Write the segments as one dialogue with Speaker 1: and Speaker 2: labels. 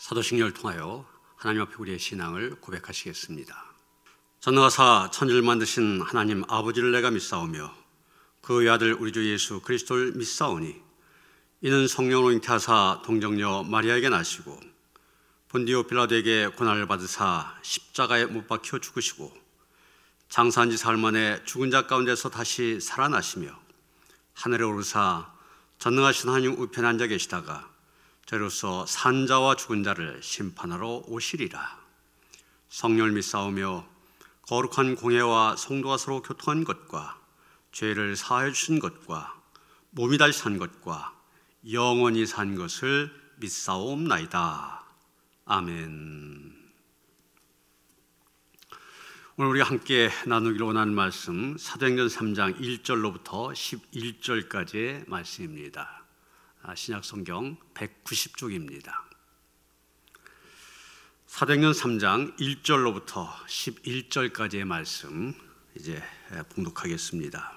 Speaker 1: 사도신경을 통하여 하나님 앞에 우리의 신앙을 고백하시겠습니다. 전능하사 천지를 만드신 하나님 아버지를 내가 믿사오며 그 외아들 우리 주 예수 그리스도를 믿사오니 이는 성령으로 잉태하사 동정녀 마리아에게 나시고 본디오 빌라도에게 고난을 받으사 십자가에 못 박혀 죽으시고 장사한 지 사흘 만에 죽은 자 가운데서 다시 살아나시며 하늘에 오르사 전능하신 하나님 우편에 앉아 계시다가 저로서 산 자와 죽은 자를 심판하러 오시리라. 성령을 믿사오며 거룩한 공회와 성도가 서로 교통한 것과 죄를 사하여 주신 것과 몸이 다시 산 것과 영원히 산 것을 믿사옵나이다. 아멘. 오늘 우리가 함께 나누기로 원하는 말씀 사도행전 3장 1절로부터 11절까지의 말씀입니다. 신약성경 190쪽입니다. 사도행전 3장 1절로부터 11절까지의 말씀 이제 봉독하겠습니다.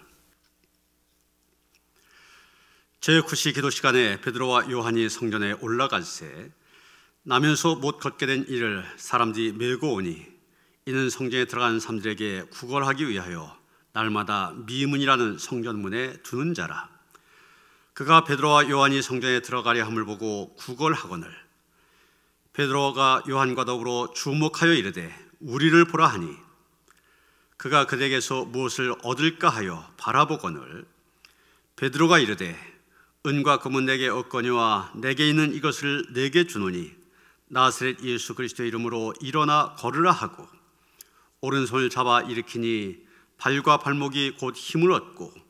Speaker 1: 제9시 기도 시간에 베드로와 요한이 성전에 올라갈새 나면서 못 걷게 된 이를 사람들이 메고 오니 이는 성전에 들어간 사람들에게 구걸하기 위하여 날마다 미문이라는 성전문에 두는 자라. 그가 베드로와 요한이 성전에 들어가려 함을 보고 구걸하거늘 베드로가 요한과 더불어 주목하여 이르되 우리를 보라 하니 그가 그들에게서 무엇을 얻을까 하여 바라보거늘 베드로가 이르되 은과 금은 내게 없거니와 내게 있는 이것을 내게 주노니 나사렛 예수 그리스도의 이름으로 일어나 걸으라 하고 오른손을 잡아 일으키니 발과 발목이 곧 힘을 얻고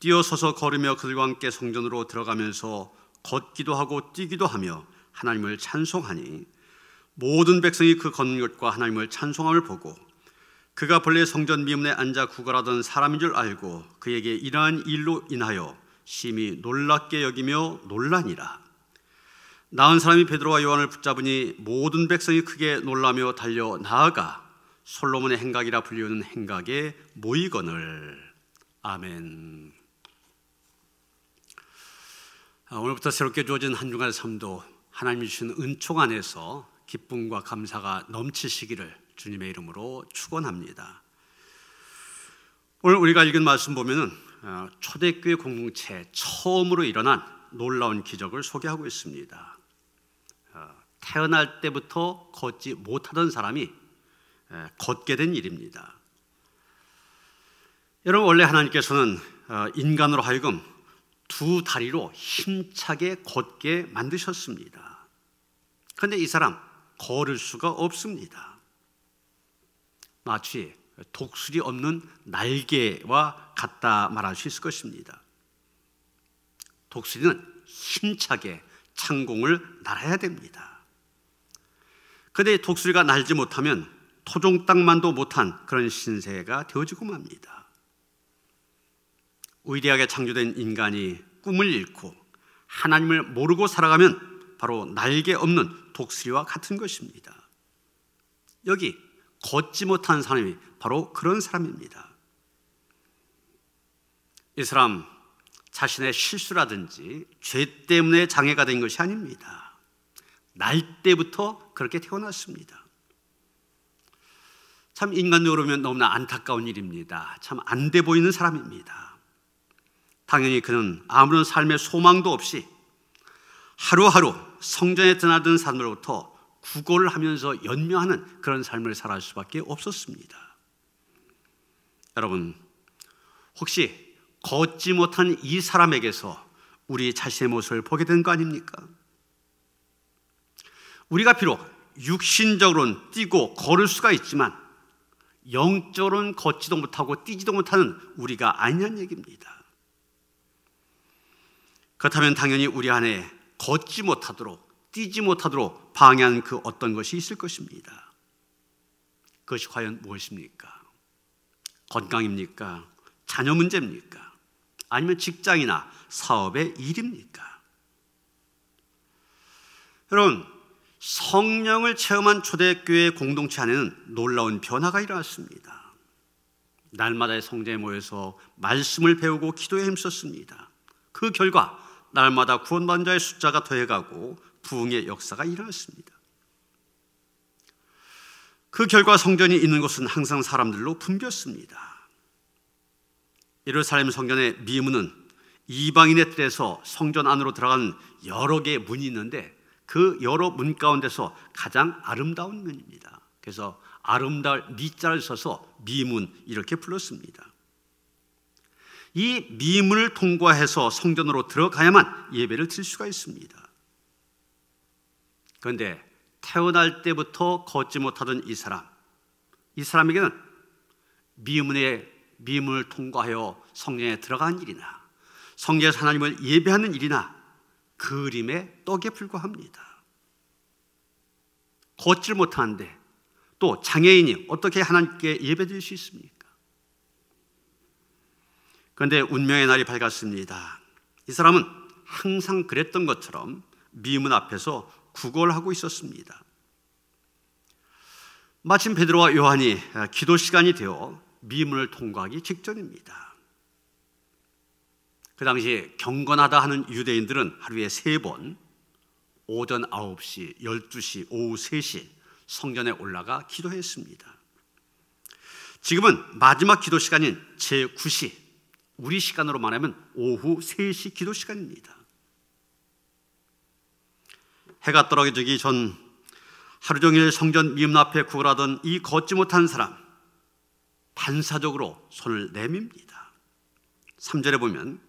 Speaker 1: 뛰어서서 걸으며 그들과 함께 성전으로 들어가면서 걷기도 하고 뛰기도 하며 하나님을 찬송하니 모든 백성이 그 걷는 것과 하나님을 찬송함을 보고 그가 본래 성전 미문에 앉아 구걸하던 사람인 줄 알고 그에게 이러한 일로 인하여 심히 놀랍게 여기며 놀라니라. 나은 사람이 베드로와 요한을 붙잡으니 모든 백성이 크게 놀라며 달려 나아가 솔로몬의 행각이라 불리우는 행각에 모이거늘. 아멘. 오늘부터 새롭게 주어진 한 주간의 삶도 하나님이 주신 은총 안에서 기쁨과 감사가 넘치시기를 주님의 이름으로 축원합니다. 오늘 우리가 읽은 말씀 보면은 초대교회 공동체 처음으로 일어난 놀라운 기적을 소개하고 있습니다. 태어날 때부터 걷지 못하던 사람이 걷게 된 일입니다. 여러분, 원래 하나님께서는 인간으로 하여금 두 다리로 힘차게 걷게 만드셨습니다. 그런데 이 사람 걸을 수가 없습니다. 마치 독수리 없는 날개와 같다 말할 수 있을 것입니다. 독수리는 힘차게 창공을 날아야 됩니다. 그런데 독수리가 날지 못하면 토종땅만도 못한 그런 신세가 되어지고 맙니다. 위대하게 창조된 인간이 꿈을 잃고 하나님을 모르고 살아가면 바로 날개 없는 독수리와 같은 것입니다. 여기 걷지 못한 사람이 바로 그런 사람입니다. 이 사람 자신의 실수라든지 죄 때문에 장애가 된 것이 아닙니다. 날 때부터 그렇게 태어났습니다. 참 인간적으로 보면 너무나 안타까운 일입니다. 참 안 돼 보이는 사람입니다. 당연히 그는 아무런 삶의 소망도 없이 하루하루 성전에 드나드는 사람들로부터 구걸을 하면서 연명하는 그런 삶을 살아갈 수밖에 없었습니다. 여러분, 혹시 걷지 못한 이 사람에게서 우리 자신의 모습을 보게 된 거 아닙니까? 우리가 비록 육신적으로는 뛰고 걸을 수가 있지만 영적으로는 걷지도 못하고 뛰지도 못하는 우리가 아니냐는 얘기입니다. 그렇다면 당연히 우리 안에 걷지 못하도록 뛰지 못하도록 방해하는 그 어떤 것이 있을 것입니다. 그것이 과연 무엇입니까? 건강입니까? 자녀 문제입니까? 아니면 직장이나 사업의 일입니까? 여러분, 성령을 체험한 초대교회 공동체 안에는 놀라운 변화가 일어났습니다. 날마다 성전에 모여서 말씀을 배우고 기도에 힘썼습니다. 그 결과 날마다 구원받은 자의 숫자가 더해가고 부흥의 역사가 일어났습니다. 그 결과 성전이 있는 곳은 항상 사람들로 붐볐습니다. 예루살렘 성전의 미문은 이방인의 뜰에서 성전 안으로 들어가는 여러 개의 문이 있는데 그 여러 문 가운데서 가장 아름다운 문입니다. 그래서 아름다울 미자를 써서 미문 이렇게 불렀습니다. 이 미문을 통과해서 성전으로 들어가야만 예배를 드릴 수가 있습니다. 그런데 태어날 때부터 걷지 못하던 이 사람에게는 미문을 통과하여 성전에 들어가는 일이나 성전에서 하나님을 예배하는 일이나 그림의 떡에 불과합니다. 걷질 못하는데 또 장애인이 어떻게 하나님께 예배드릴 수 있습니까? 그런데 운명의 날이 밝았습니다. 이 사람은 항상 그랬던 것처럼 미문 앞에서 구걸하고 있었습니다. 마침 베드로와 요한이 기도 시간이 되어 미문을 통과하기 직전입니다. 그 당시 경건하다 하는 유대인들은 하루에 3번 오전 9시, 12시, 오후 3시 성전에 올라가 기도했습니다. 지금은 마지막 기도 시간인 제9시, 우리 시간으로 말하면 오후 3시 기도 시간입니다. 해가 떨어지기 전 하루 종일 성전 미문 앞에 구걸하던 이 걷지 못한 사람, 반사적으로 손을 내밉니다. 3절에 보면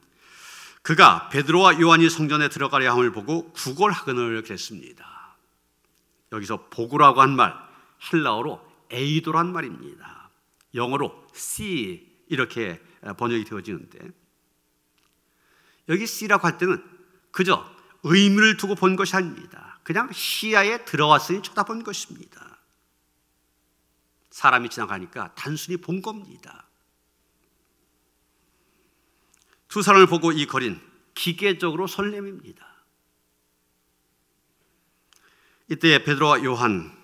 Speaker 1: 그가 베드로와 요한이 성전에 들어가려 함을 보고 구걸하거늘 그랬습니다. 여기서 보고라고 한 말, 헬라어로 에이도란 말입니다. 영어로 see 이렇게 번역이 되어지는데 여기 see라고 할 때는 그저 의미를 두고 본 것이 아닙니다. 그냥 시야에 들어왔으니 쳐다본 것입니다. 사람이 지나가니까 단순히 본 겁니다. 두 사람을 보고 이 거린 기계적으로 손을 내밉니다. 이때 베드로와 요한,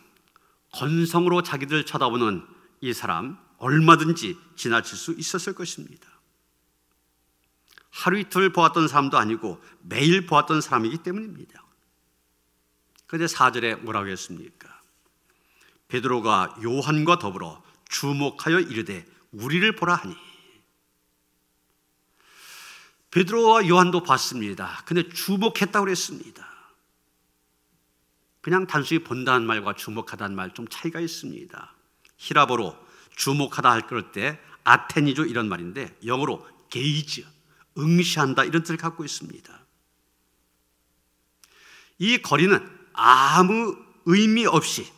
Speaker 1: 건성으로 자기들 쳐다보는 이 사람 얼마든지 지나칠 수 있었을 것입니다. 하루 이틀 보았던 사람도 아니고 매일 보았던 사람이기 때문입니다. 그런데 4절에 뭐라고 했습니까? 베드로가 요한과 더불어 주목하여 이르되 우리를 보라 하니. 베드로와 요한도 봤습니다. 근데 주목했다고 그랬습니다. 그냥 단순히 본다는 말과 주목하다는 말 좀 차이가 있습니다. 히라보로 주목하다 할 그럴 때 아테니조 이런 말인데 영어로 게이즈, 응시한다 이런 뜻을 갖고 있습니다. 이 거리는 아무 의미 없이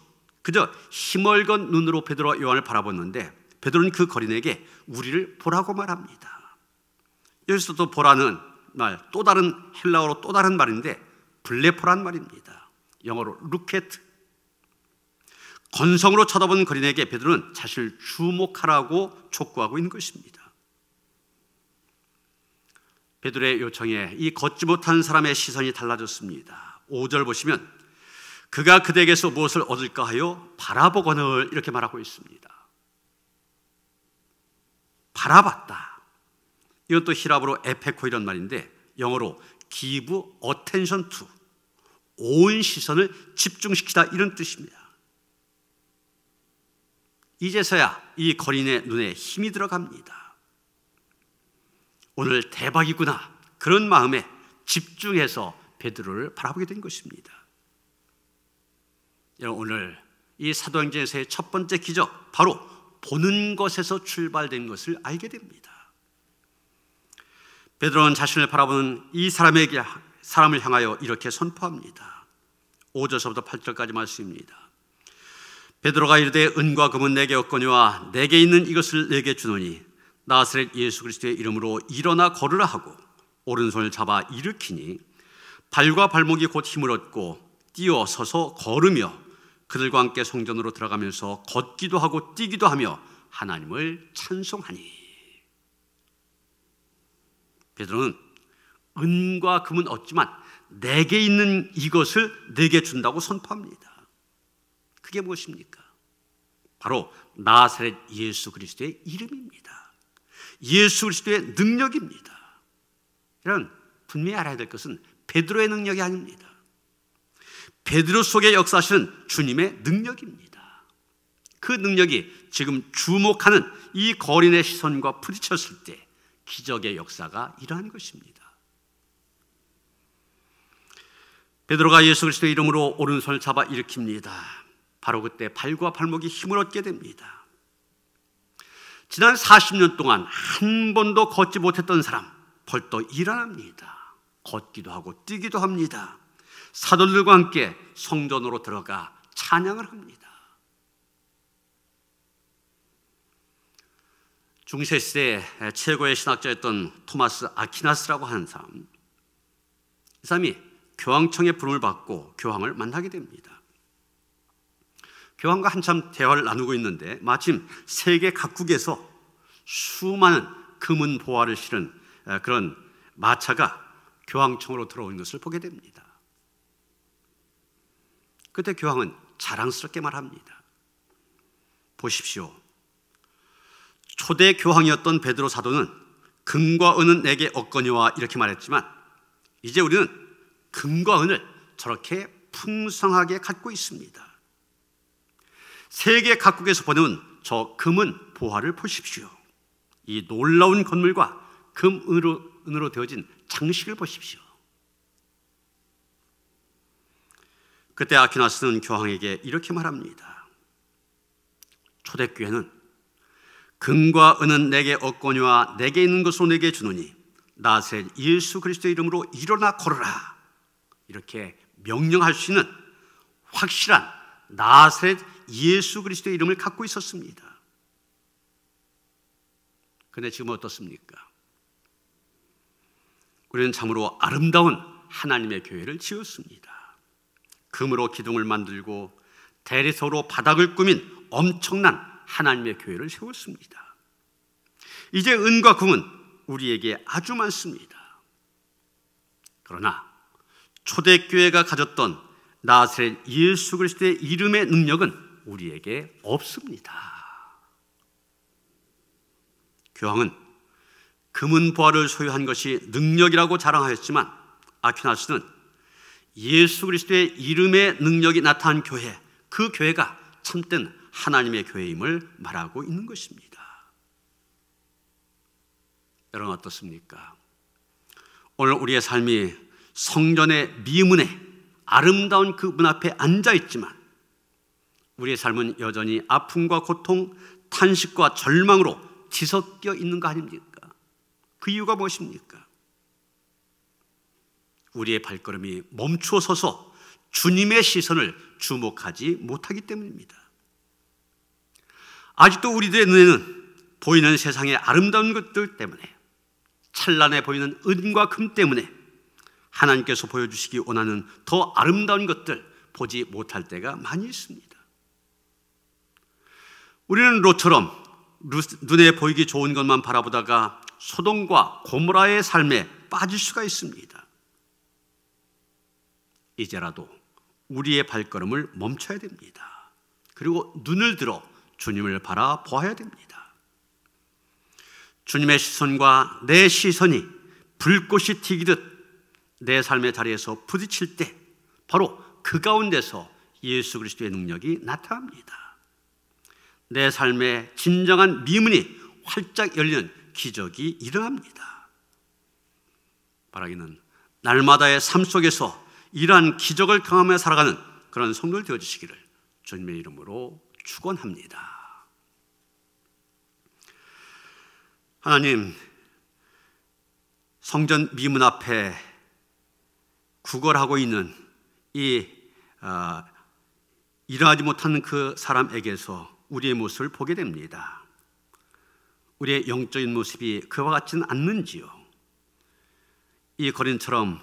Speaker 1: 그저 힘얼건 눈으로 베드로와 요한을 바라봤는데 베드로는 그 거린에게 우리를 보라고 말합니다. 여기서도 보라는 말, 또 다른 헬라어로 또 다른 말인데 블레포란 말입니다. 영어로 루케트. 건성으로 쳐다보는 거린에게 베드로는 자신을 주목하라고 촉구하고 있는 것입니다. 베드로의 요청에 이 걷지 못한 사람의 시선이 달라졌습니다. 5절 보시면 그가 그대에게서 무엇을 얻을까 하여 바라보거늘 이렇게 말하고 있습니다. 바라봤다. 이건 또 히라브로 에페코 이런 말인데 영어로 give attention to, 온 시선을 집중시키다 이런 뜻입니다. 이제서야 이 거린의 눈에 힘이 들어갑니다. 오늘 대박이구나 그런 마음에 집중해서 베드로를 바라보게 된 것입니다. 여러분, 오늘 이 사도행전에서의 첫 번째 기적, 바로 보는 것에서 출발된 것을 알게 됩니다. 베드로는 자신을 바라보는 이 사람을 향하여 이렇게 선포합니다. 5절서부터 8절까지 말씀입니다. 베드로가 이르되 은과 금은 내게 없거니와 내게 있는 이것을 내게 주노니 나사렛 예수 그리스도의 이름으로 일어나 걸으라 하고 오른손을 잡아 일으키니 발과 발목이 곧 힘을 얻고 뛰어 서서 걸으며 그들과 함께 성전으로 들어가면서 걷기도 하고 뛰기도 하며 하나님을 찬송하니. 베드로는 은과 금은 얻지만 내게 있는 이것을 내게 준다고 선포합니다. 그게 무엇입니까? 바로 나사렛 예수 그리스도의 이름입니다. 예수 그리스도의 능력입니다. 여러분, 분명히 알아야 될 것은 베드로의 능력이 아닙니다. 베드로 속에 역사하시는 주님의 능력입니다. 그 능력이 지금 주목하는 이 거린의 시선과 부딪혔을 때 기적의 역사가 일어난 것입니다. 베드로가 예수 그리스도의 이름으로 오른손을 잡아 일으킵니다. 바로 그때 발과 발목이 힘을 얻게 됩니다. 지난 40년 동안 한 번도 걷지 못했던 사람 벌떡 일어납니다. 걷기도 하고 뛰기도 합니다. 사도들과 함께 성전으로 들어가 찬양을 합니다. 중세시대 최고의 신학자였던 토마스 아퀴나스라고 하는 사람, 이 사람이 교황청의 부름을 받고 교황을 만나게 됩니다. 교황과 한참 대화를 나누고 있는데 마침 세계 각국에서 수많은 금은 보화를 실은 그런 마차가 교황청으로 들어오는 것을 보게 됩니다. 그때 교황은 자랑스럽게 말합니다. 보십시오. 초대 교황이었던 베드로 사도는 금과 은은 내게 없거니와 이렇게 말했지만 이제 우리는 금과 은을 저렇게 풍성하게 갖고 있습니다. 세계 각국에서 보내온 저 금은 보화를 보십시오. 이 놀라운 건물과 은으로 되어진 장식을 보십시오. 그때 아퀴나스는 교황에게 이렇게 말합니다. 초대교회는 금과 은은 내게 없거니와 내게 있는 것으로 내게 주노니 나사렛 예수 그리스도의 이름으로 일어나 걸어라. 이렇게 명령할 수 있는 확실한 나사렛 예수 그리스도의 이름을 갖고 있었습니다. 그런데 지금 어떻습니까? 우리는 참으로 아름다운 하나님의 교회를 지었습니다. 금으로 기둥을 만들고 대리석으로 바닥을 꾸민 엄청난 하나님의 교회를 세웠습니다. 이제 은과 금은 우리에게 아주 많습니다. 그러나 초대교회가 가졌던 나사렛 예수 그리스도의 이름의 능력은 우리에게 없습니다. 교황은 금은 보화를 소유한 것이 능력이라고 자랑하였지만 아퀴나스는 예수 그리스도의 이름의 능력이 나타난 교회, 그 교회가 참된 하나님의 교회임을 말하고 있는 것입니다. 여러분 어떻습니까? 오늘 우리의 삶이 성전의 미문에 아름다운 그 문 앞에 앉아 있지만 우리의 삶은 여전히 아픔과 고통, 탄식과 절망으로 뒤섞여 있는 거 아닙니까? 그 이유가 무엇입니까? 우리의 발걸음이 멈추어 서서 주님의 시선을 주목하지 못하기 때문입니다. 아직도 우리들의 눈에는 보이는 세상의 아름다운 것들 때문에, 찬란해 보이는 은과 금 때문에 하나님께서 보여주시기 원하는 더 아름다운 것들 보지 못할 때가 많이 있습니다. 우리는 롯처럼 눈에 보이기 좋은 것만 바라보다가 소돔과 고모라의 삶에 빠질 수가 있습니다. 이제라도 우리의 발걸음을 멈춰야 됩니다. 그리고 눈을 들어 주님을 바라보아야 됩니다. 주님의 시선과 내 시선이 불꽃이 튀기듯 내 삶의 자리에서 부딪힐 때 바로 그 가운데서 예수 그리스도의 능력이 나타납니다. 내 삶의 진정한 미문이 활짝 열리는 기적이 일어납니다. 바라기는 날마다의 삶 속에서 이러한 기적을 경험해 살아가는 그런 성도들 되어주시기를 주님의 이름으로 축원합니다. 하나님, 성전 미문 앞에 구걸하고 있는 일어나지 못하는 그 사람에게서 우리의 모습을 보게 됩니다. 우리의 영적인 모습이 그와 같지는 않는지요? 이 거린처럼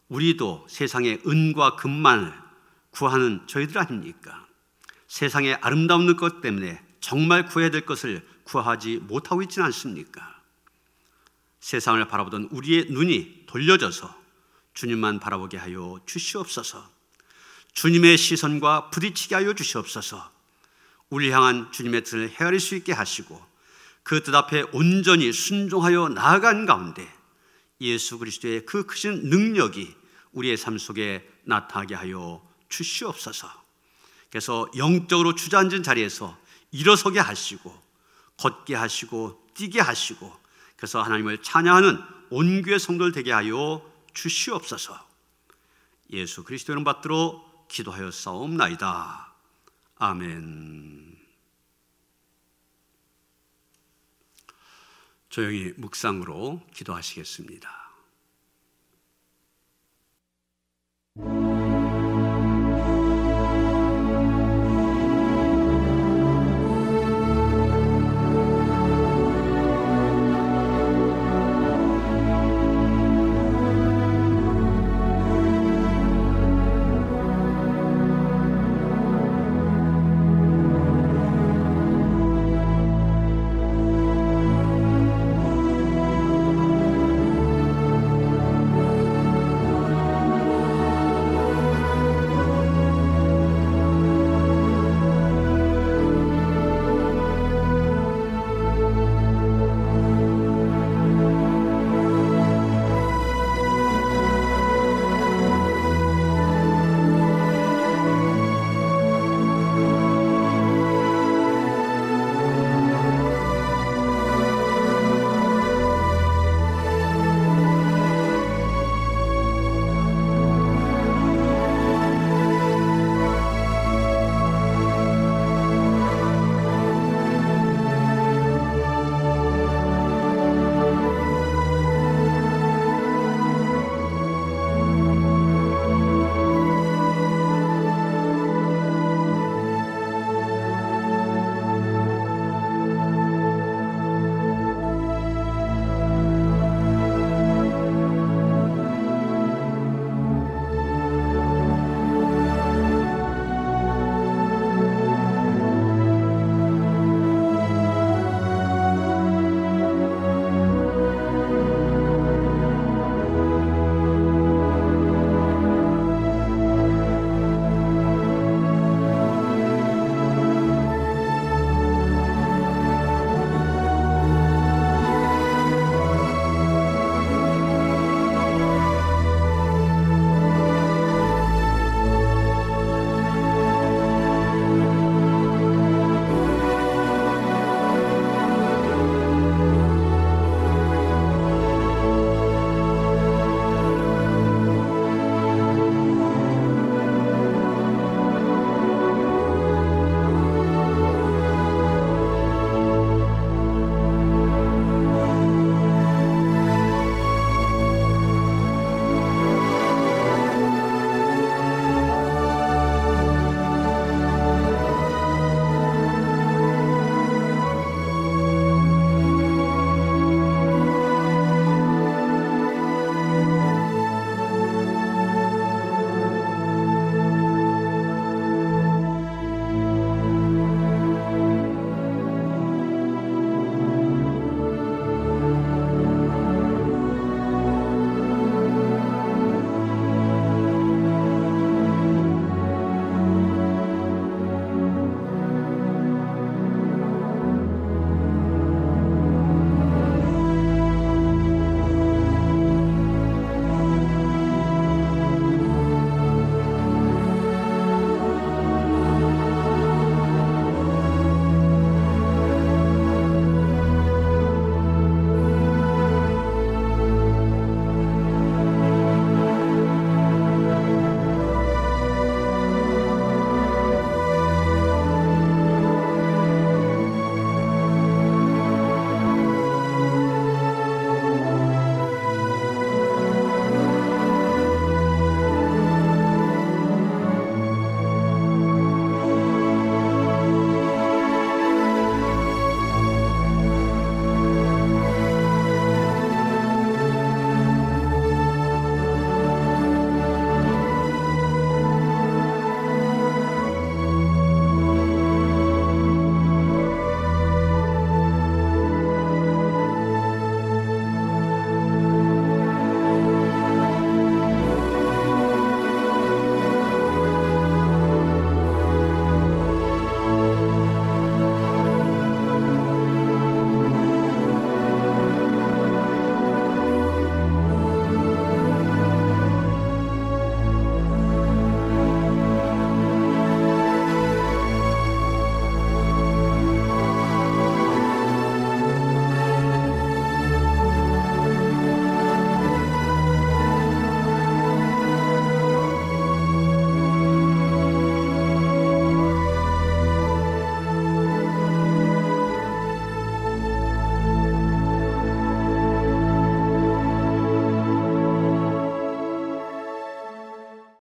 Speaker 1: 우리도 세상의 은과 금만을 구하는 저희들 아닙니까? 세상의 아름다운 것 때문에 정말 구해야 될 것을 구하지 못하고 있지는 않습니까? 세상을 바라보던 우리의 눈이 돌려져서 주님만 바라보게 하여 주시옵소서. 주님의 시선과 부딪히게 하여 주시옵소서. 우리 향한 주님의 뜻을 헤아릴 수 있게 하시고 그 뜻 앞에 온전히 순종하여 나아간 가운데 예수 그리스도의 그 크신 능력이 우리의 삶 속에 나타나게 하여 주시옵소서. 그래서 영적으로 주저앉은 자리에서 일어서게 하시고 걷게 하시고 뛰게 하시고, 그래서 하나님을 찬양하는 온 교회 성도들 되게 하여 주시옵소서. 예수 그리스도 이름 받들어 기도하여 싸움나이다. 아멘. 조용히 묵상으로 기도하시겠습니다.